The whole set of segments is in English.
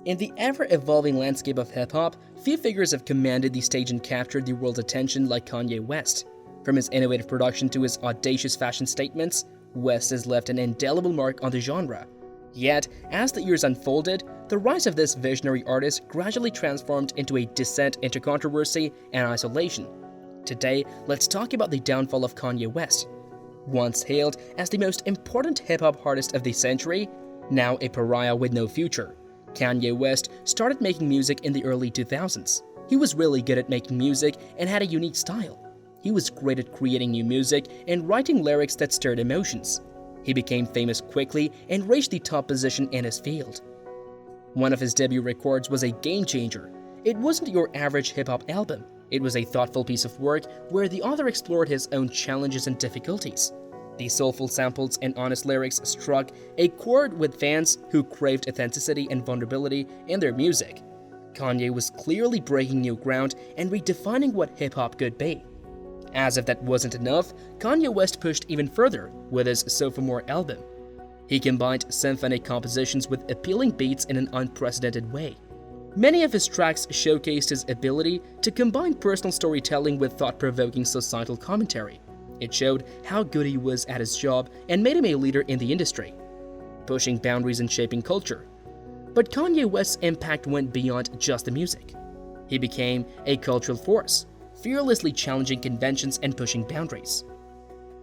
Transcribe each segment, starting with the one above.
In the ever-evolving landscape of hip-hop, few figures have commanded the stage and captured the world's attention like Kanye West. From his innovative production to his audacious fashion statements, West has left an indelible mark on the genre. Yet, as the years unfolded, the rise of this visionary artist gradually transformed into a descent into controversy and isolation. Today, let's talk about the downfall of Kanye West. Once hailed as the most important hip-hop artist of the century, now a pariah with no future, Kanye West started making music in the early 2000s. He was really good at making music and had a unique style. He was great at creating new music and writing lyrics that stirred emotions. He became famous quickly and reached the top position in his field. One of his debut records was a game changer. It wasn't your average hip-hop album. It was a thoughtful piece of work where the author explored his own challenges and difficulties. The soulful samples and honest lyrics struck a chord with fans who craved authenticity and vulnerability in their music. Kanye was clearly breaking new ground and redefining what hip-hop could be. As if that wasn't enough, Kanye West pushed even further with his Sophomore album. He combined symphonic compositions with appealing beats in an unprecedented way. Many of his tracks showcased his ability to combine personal storytelling with thought-provoking societal commentary. It showed how good he was at his job and made him a leader in the industry, pushing boundaries and shaping culture. But Kanye West's impact went beyond just the music. He became a cultural force, fearlessly challenging conventions and pushing boundaries.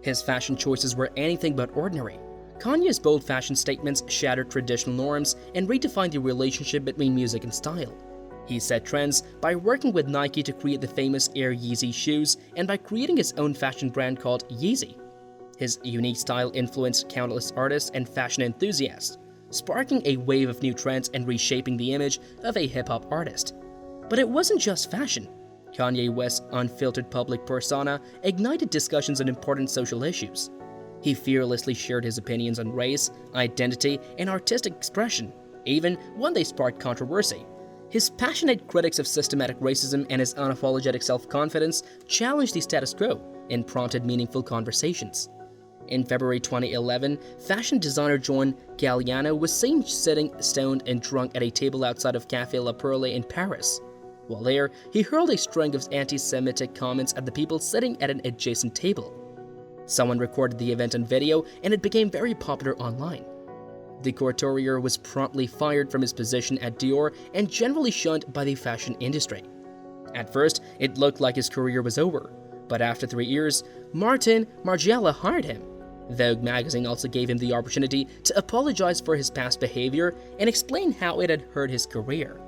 His fashion choices were anything but ordinary. Kanye's bold fashion statements shattered traditional norms and redefined the relationship between music and style. He set trends by working with Nike to create the famous Air Yeezy shoes and by creating his own fashion brand called Yeezy. His unique style influenced countless artists and fashion enthusiasts, sparking a wave of new trends and reshaping the image of a hip-hop artist. But it wasn't just fashion. Kanye West's unfiltered public persona ignited discussions on important social issues. He fearlessly shared his opinions on race, identity, and artistic expression, even when they sparked controversy. His passionate critics of systematic racism and his unapologetic self-confidence challenged the status quo and prompted meaningful conversations. In February 2011, fashion designer John Galliano was seen sitting stoned and drunk at a table outside of Café La Perle in Paris. While there, he hurled a string of anti-Semitic comments at the people sitting at an adjacent table. Someone recorded the event on video, and it became very popular online. The couturier was promptly fired from his position at Dior and generally shunned by the fashion industry. At first, it looked like his career was over, but after 3 years, Martin Margiela hired him. Vogue magazine also gave him the opportunity to apologize for his past behavior and explain how it had hurt his career.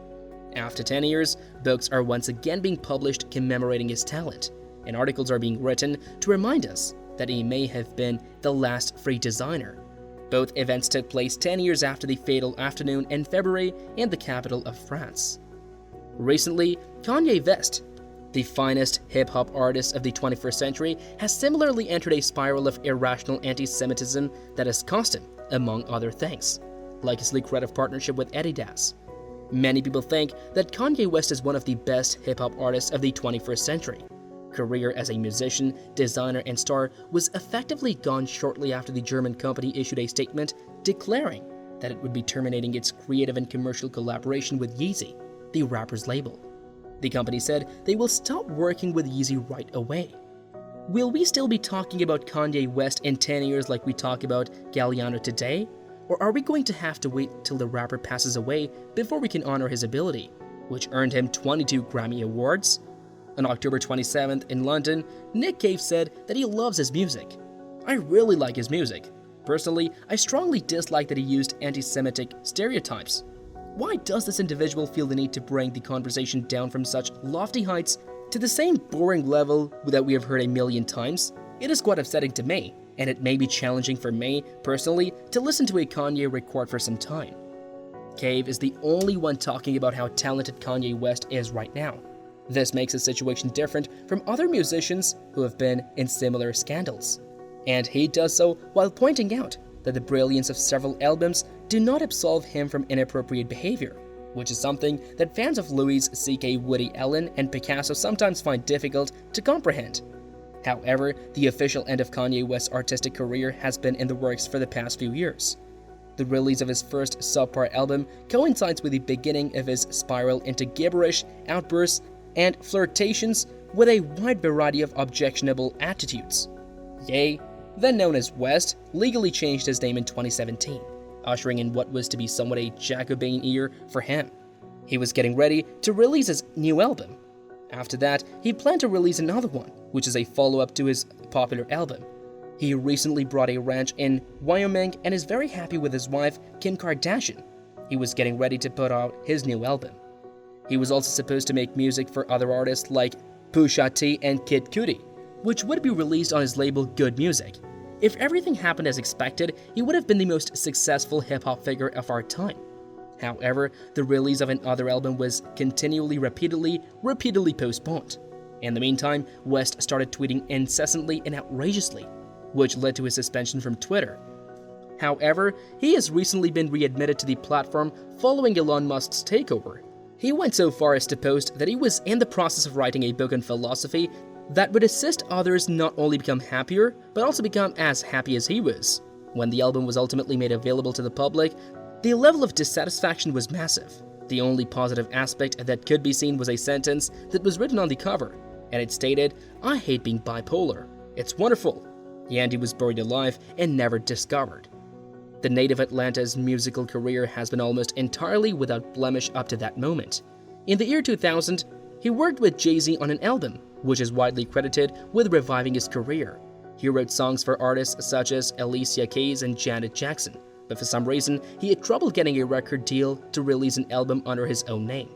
After 10 years, books are once again being published commemorating his talent, and articles are being written to remind us that he may have been the last free designer. Both events took place 10 years after the fatal afternoon in February in the capital of France. Recently, Kanye West, the finest hip-hop artist of the 21st century, has similarly entered a spiral of irrational anti-Semitism that has cost him, among other things, like his lucrative partnership with Adidas. Many people think that Kanye West is one of the best hip-hop artists of the 21st century. Career as a musician, designer, and star was effectively gone shortly after the German company issued a statement declaring that it would be terminating its creative and commercial collaboration with Yeezy, the rapper's label. The company said they will stop working with Yeezy right away. Will we still be talking about Kanye West in 10 years like we talk about Galliano today? Or are we going to have to wait till the rapper passes away before we can honor his ability, which earned him 22 Grammy Awards? On October 27th in London, Nick Cave said that he loves his music. I really like his music. Personally, I strongly dislike that he used anti-Semitic stereotypes. Why does this individual feel the need to bring the conversation down from such lofty heights to the same boring level that we have heard a million times? It is quite upsetting to me, and it may be challenging for me, personally, to listen to a Kanye record for some time. Cave is the only one talking about how talented Kanye West is right now. This makes his situation different from other musicians who have been in similar scandals. And he does so while pointing out that the brilliance of several albums do not absolve him from inappropriate behavior, which is something that fans of Louis C.K. Woody Allen and Picasso sometimes find difficult to comprehend. However, the official end of Kanye West's artistic career has been in the works for the past few years. The release of his first subpar album coincides with the beginning of his spiral into gibberish, outbursts, and flirtations with a wide variety of objectionable attitudes. Ye, then known as West, legally changed his name in 2017, ushering in what was to be somewhat a Jacobin year for him. He was getting ready to release his new album. After that, he planned to release another one, which is a follow-up to his popular album. He recently bought a ranch in Wyoming and is very happy with his wife, Kim Kardashian. He was getting ready to put out his new album. He was also supposed to make music for other artists like Pusha T and Kid Cudi, which would be released on his label Good Music. If everything happened as expected, he would have been the most successful hip-hop figure of our time. However, the release of another album was repeatedly postponed. In the meantime, West started tweeting incessantly and outrageously, which led to his suspension from Twitter. However, he has recently been readmitted to the platform following Elon Musk's takeover. He went so far as to post that he was in the process of writing a book on philosophy that would assist others not only become happier, but also become as happy as he was. When the album was ultimately made available to the public, the level of dissatisfaction was massive. The only positive aspect that could be seen was a sentence that was written on the cover, and it stated, "I hate being bipolar. It's wonderful." Yandy was buried alive and never discovered. The native Atlanta's musical career has been almost entirely without blemish up to that moment. In the year 2000, he worked with Jay-Z on an album, which is widely credited with reviving his career. He wrote songs for artists such as Alicia Keys and Janet Jackson, but for some reason, he had trouble getting a record deal to release an album under his own name.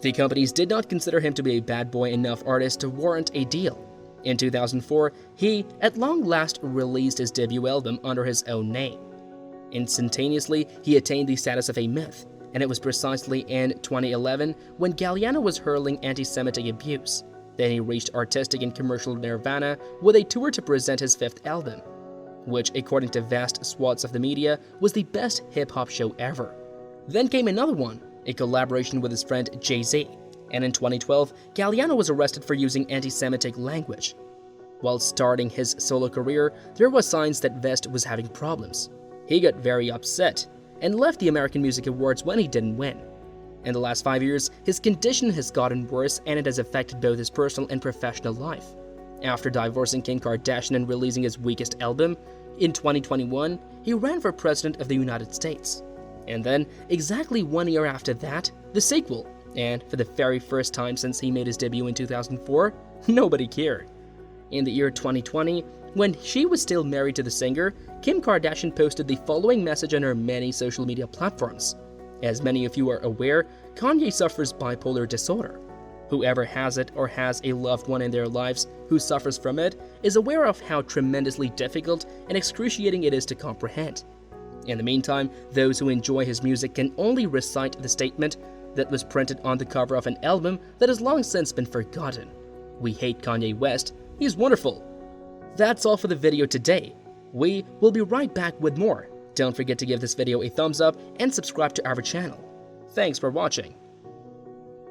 The companies did not consider him to be a bad boy enough artist to warrant a deal. In 2004, he, at long last, released his debut album under his own name. Instantaneously, he attained the status of a myth, and it was precisely in 2011 when Galliano was hurling anti-Semitic abuse. Then he reached artistic and commercial nirvana with a tour to present his fifth album, which, according to vast swaths of the media, was the best hip-hop show ever. Then came another one, a collaboration with his friend Jay-Z, and in 2012, Galliano was arrested for using anti-Semitic language. While starting his solo career, there were signs that West was having problems. He got very upset and left the American Music Awards when he didn't win. In the last 5 years, his condition has gotten worse and it has affected both his personal and professional life. After divorcing Kim Kardashian and releasing his weakest album, in 2021, he ran for president of the United States. And then, exactly 1 year after that, the sequel, and for the very first time since he made his debut in 2004, nobody cared. In the year 2020, when she was still married to the singer, Kim Kardashian posted the following message on her many social media platforms. As many of you are aware, Kanye suffers bipolar disorder. Whoever has it or has a loved one in their lives who suffers from it is aware of how tremendously difficult and excruciating it is to comprehend. In the meantime, those who enjoy his music can only recite the statement that was printed on the cover of an album that has long since been forgotten. We hate Kanye West. He's wonderful. That's all for the video today. We will be right back with more. Don't forget to give this video a thumbs up and subscribe to our channel. Thanks for watching.